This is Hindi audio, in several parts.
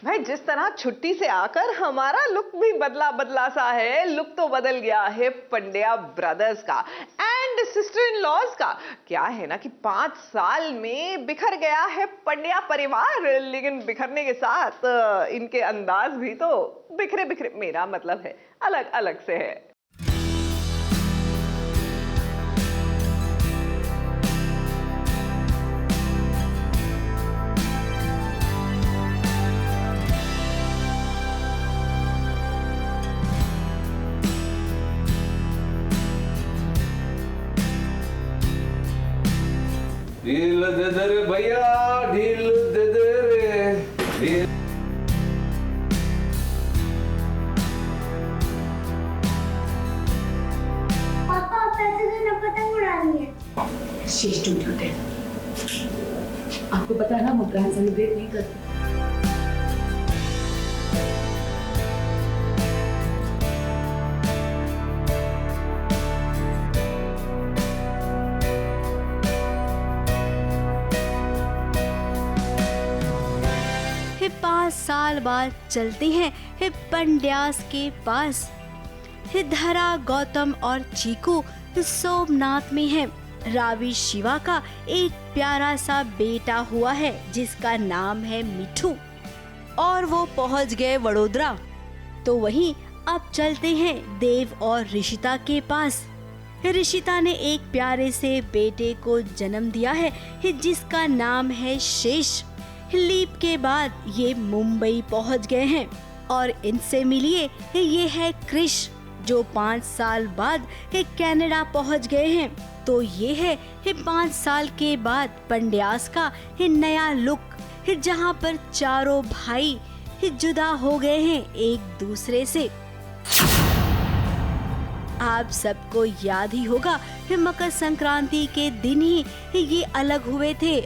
भाई जिस तरह छुट्टी से आकर हमारा लुक भी बदला बदला सा है, लुक तो बदल गया है पंड्या ब्रदर्स का एंड सिस्टर इन लॉज का। क्या है ना कि 5 साल में बिखर गया है पंड्या परिवार, लेकिन बिखरने के साथ इनके अंदाज भी तो बिखरे बिखरे, मेरा मतलब है अलग अलग से है। ढील दे दे रे भैया, ढील दे दे रे ढील। पापा पैसे देना, पतंग उड़ानी है। शेष टूट है। आपको पता है ना, हम उत्तरायण सेलिब्रेट नहीं करते। हे 5 साल बाद चलते हैं हे पंड्यास के पास। हे धरा, गौतम और चीकू सोमनाथ में है। रावी शिवा का एक प्यारा सा बेटा हुआ है जिसका नाम है मिठू, और वो पहुंच गए वडोदरा। तो वहीं अब चलते हैं देव और ऋषिता के पास। ऋषिता ने एक प्यारे से बेटे को जन्म दिया है जिसका नाम है शेष। लीप के बाद ये मुंबई पहुंच गए हैं और इनसे मिलिए, ये है क्रिश जो 5 साल बाद कनाडा पहुंच गए हैं। तो ये है 5 साल के बाद पंड्यास का नया लुक, जहां पर चारों भाई जुदा हो गए हैं एक दूसरे से। आप सबको याद ही होगा मकर संक्रांति के दिन ही ये अलग हुए थे,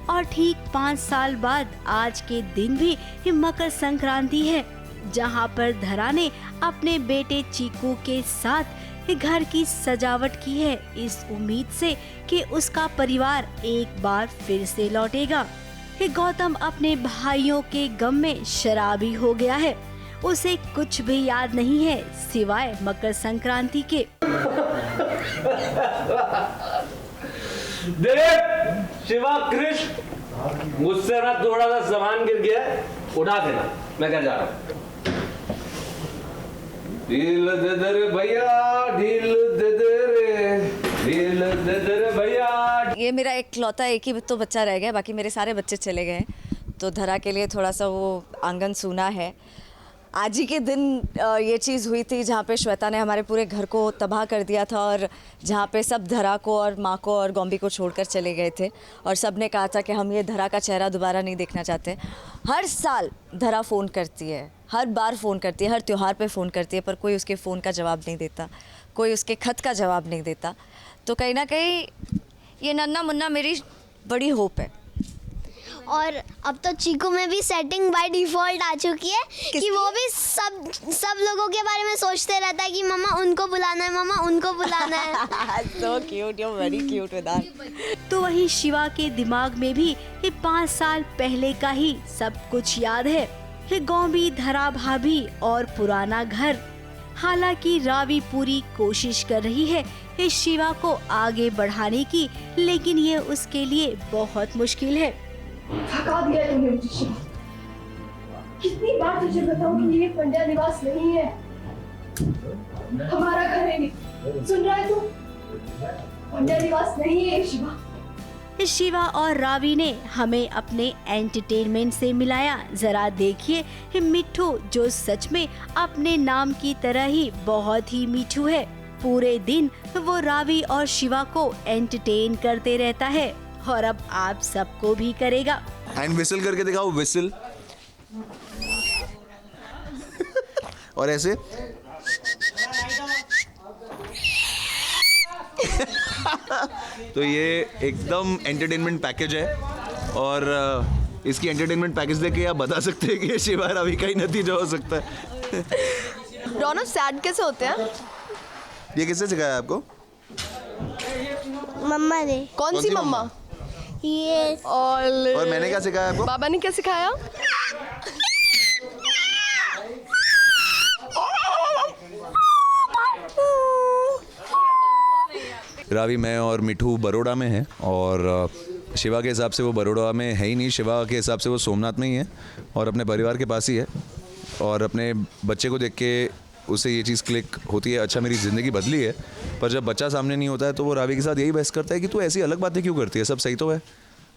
और ठीक 5 साल बाद आज के दिन भी मकर संक्रांति है, जहां पर धरा ने अपने बेटे चीकू के साथ घर की सजावट की है इस उम्मीद से कि उसका परिवार एक बार फिर से लौटेगा। गौतम अपने भाइयों के गम में शराबी हो गया है, उसे कुछ भी याद नहीं है सिवाय मकर संक्रांति के। देख शिवा, क्रिश, मुझसे ना थोड़ा सा सामान गिर गया, उठा देना, मैं घर जा रहा हूँ। ढील दे दे रे भैया, ढील दे दे रे ढील दे दे रे भैया। ये मेरा एक ही तो बच्चा रह गया, बाकी मेरे सारे बच्चे चले गए, तो धरा के लिए थोड़ा सा वो आंगन सूना है। आज ही के दिन ये चीज़ हुई थी जहाँ पे श्वेता ने हमारे पूरे घर को तबाह कर दिया था, और जहाँ पे सब धरा को और माँ को और गॉम्बी को छोड़कर चले गए थे, और सब ने कहा था कि हम ये धरा का चेहरा दोबारा नहीं देखना चाहते। हर साल धरा फ़ोन करती है, हर बार फ़ोन करती है, हर त्यौहार पे फ़ोन करती है, पर कोई उसके फ़ोन का जवाब नहीं देता, कोई उसके ख़त का जवाब नहीं देता। तो कहीं ना कहीं ये नन्ना मुन्ना मेरी बड़ी होप है। और अब तो चीकू में भी सेटिंग बाय डिफ़ॉल्ट आ चुकी है कि वो भी सब लोगों के बारे में सोचते रहता है कि मम्मा उनको बुलाना है, मम्मा उनको बुलाना है। So cute, you're very cute with that. तो वहीं शिवा के दिमाग में भी 5 साल पहले का ही सब कुछ याद है, गौम्बी, धरा भाभी और पुराना घर। हालांकि रावी पूरी कोशिश कर रही है शिवा को आगे बढ़ाने की, लेकिन ये उसके लिए बहुत मुश्किल है। थका दिया तुमने मुझे शिवा। कितनी बार तुझे बताऊं कि ये पंड्या निवास नहीं है, हमारा घर है। सुन रहा है तू? पंड्या निवास नहीं है शिवा। शिवा और रावी ने हमें अपने एंटरटेनमेंट से मिलाया। जरा देखिए मिठू, जो सच में अपने नाम की तरह ही बहुत ही मिठू है। पूरे दिन वो रावी और शिवा को एंटरटेन करते रहता है, और अब आप सबको भी करेगा। एंड विसल करके दिखाओ, विसल। और ऐसे तो ये एकदम एंटरटेनमेंट पैकेज है, और इसकी एंटरटेनमेंट पैकेज देख के आप बता सकते हैं कि ये शिवा रावी का ही नतीजा हो सकता है। रौनक सैड कैसे होते हैं? ये किसने सिखाया आपको? मम्मा ने। कौन सी मम्मा? ये और मैंने क्या सिखाया आपको? बाबा ने क्या सिखाया? रावी, मैं और मिठू बड़ौदा में हैं और शिवा के हिसाब से वो बड़ौदा में है ही नहीं, शिवा के हिसाब से वो सोमनाथ में ही है और अपने परिवार के पास ही है और अपने बच्चे को देख के उससे ये चीज़ क्लिक होती है, अच्छा मेरी ज़िंदगी बदली है। पर जब बच्चा सामने नहीं होता है तो वो रावी के साथ यही बहस करता है कि तू ऐसी अलग बातें क्यों करती है, सब सही तो है,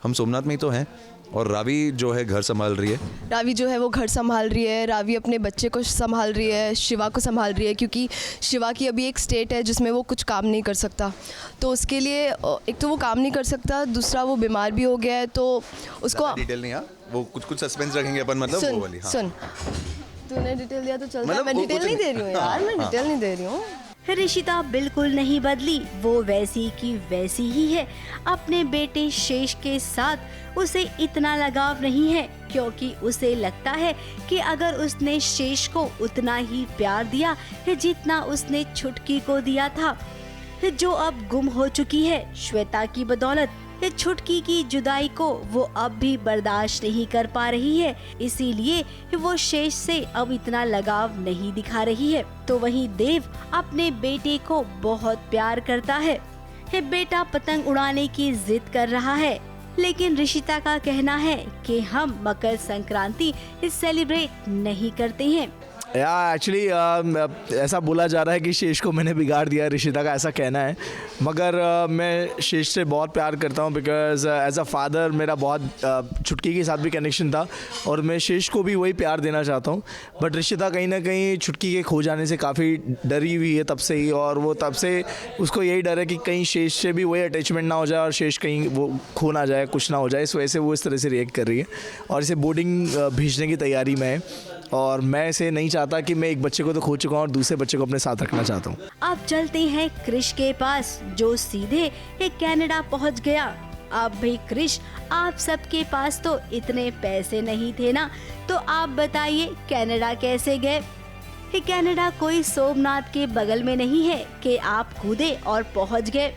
हम सोमनाथ में ही तो हैं। और रावी जो है घर संभाल रही है, रावी जो है वो घर संभाल रही है, रावी अपने बच्चे को संभाल रही है, शिवा को संभाल रही है, क्योंकि शिवा की अभी एक स्टेट है जिसमें वो कुछ काम नहीं कर सकता। तो उसके लिए एक तो वो काम नहीं कर सकता, दूसरा वो बीमार भी हो गया है, तो उसको डिटेल नहीं, हाँ वो कुछ सस्पेंस रखेंगे अपन, मतलब वो वाली। हाँ। सुन, तूने डिटेल दिया तो चलता है, मतलब मैं वो डिटेल कुछ नहीं दे नहीं। रही हूँ यार, मैं डिटेल नहीं दे रही हूँ। ऋषिता बिल्कुल नहीं बदली, वो वैसी की वैसी ही है। अपने बेटे शेष के साथ उसे इतना लगाव नहीं है क्योंकि उसे लगता है कि अगर उसने शेष को उतना ही प्यार दिया है जितना उसने छुटकी को दिया था, जो अब गुम हो चुकी है श्वेता की बदौलत, छुटकी की जुदाई को वो अब भी बर्दाश्त नहीं कर पा रही है, इसीलिए वो शेष से अब इतना लगाव नहीं दिखा रही है। तो वहीं देव अपने बेटे को बहुत प्यार करता है। बेटा पतंग उड़ाने की जिद कर रहा है, लेकिन ऋषिता का कहना है कि हम मकर संक्रांति सेलिब्रेट नहीं करते हैं। एक्चुअली ऐसा बोला जा रहा है कि शेष को मैंने बिगाड़ दिया, ऋषिता का ऐसा कहना है, मगर मैं शेष से बहुत प्यार करता हूँ बिकॉज़ एज अ फादर मेरा बहुत छुटकी के साथ भी कनेक्शन था और मैं शेष को भी वही प्यार देना चाहता हूँ। बट ऋषिता कहीं ना कहीं छुटकी के खो जाने से काफ़ी डरी हुई है तब से ही, और वो तब से उसको यही डर है कि कहीं शेष से भी वही अटैचमेंट ना हो जाए और शेष कहीं वो खो ना जाए, कुछ ना हो जाए। इस वजह से वो इस तरह से रिएक्ट कर रही है और इसे बोर्डिंग भेजने की तैयारी में है और मैं इसे नहीं चाहता कि मैं एक बच्चे को तो खो चुका हूँ और दूसरे बच्चे को अपने साथ रखना चाहता हूँ। अब चलते हैं क्रिश के पास जो सीधे कनाडा पहुँच गया। अब भी क्रिश, आप सबके पास तो इतने पैसे नहीं थे ना, तो आप बताइए कनाडा कैसे गए? कनाडा कोई सोमनाथ के बगल में नहीं है कि आप कूदे और पहुँच गए।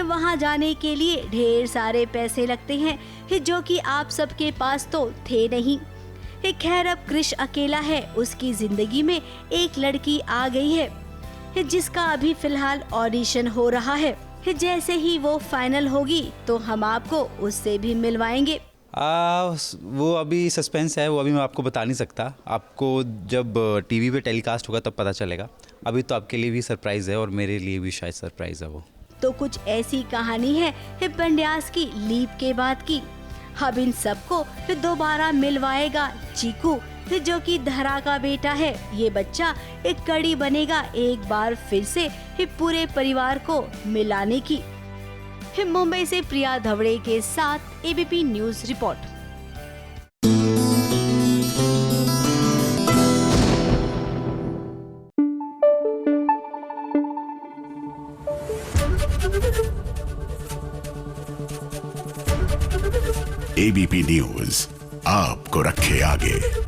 वहाँ जाने के लिए ढेर सारे पैसे लगते हैं जो कि आप सबके पास तो थे नहीं। खैर अब क्रिश अकेला है, उसकी जिंदगी में एक लड़की आ गई है जिसका अभी फिलहाल ऑडिशन हो रहा है। जैसे ही वो फाइनल होगी तो हम आपको उससे भी मिलवाएंगे। वो अभी सस्पेंस है, वो अभी मैं आपको बता नहीं सकता। आपको जब टीवी पे टेलीकास्ट होगा तब पता चलेगा। अभी तो आपके लिए भी सरप्राइज है और मेरे लिए भी शायद सरप्राइज है वो। तो कुछ ऐसी कहानी है पंड्यास की लीप के बाद की। अब इन सबको दोबारा मिलवाएगा चीकू, जो कि धरा का बेटा है। ये बच्चा एक कड़ी बनेगा एक बार फिर से पूरे परिवार को मिलाने की। मुंबई से प्रिया धवड़े के साथ ABP news report. ABP news आपको रखे आगे।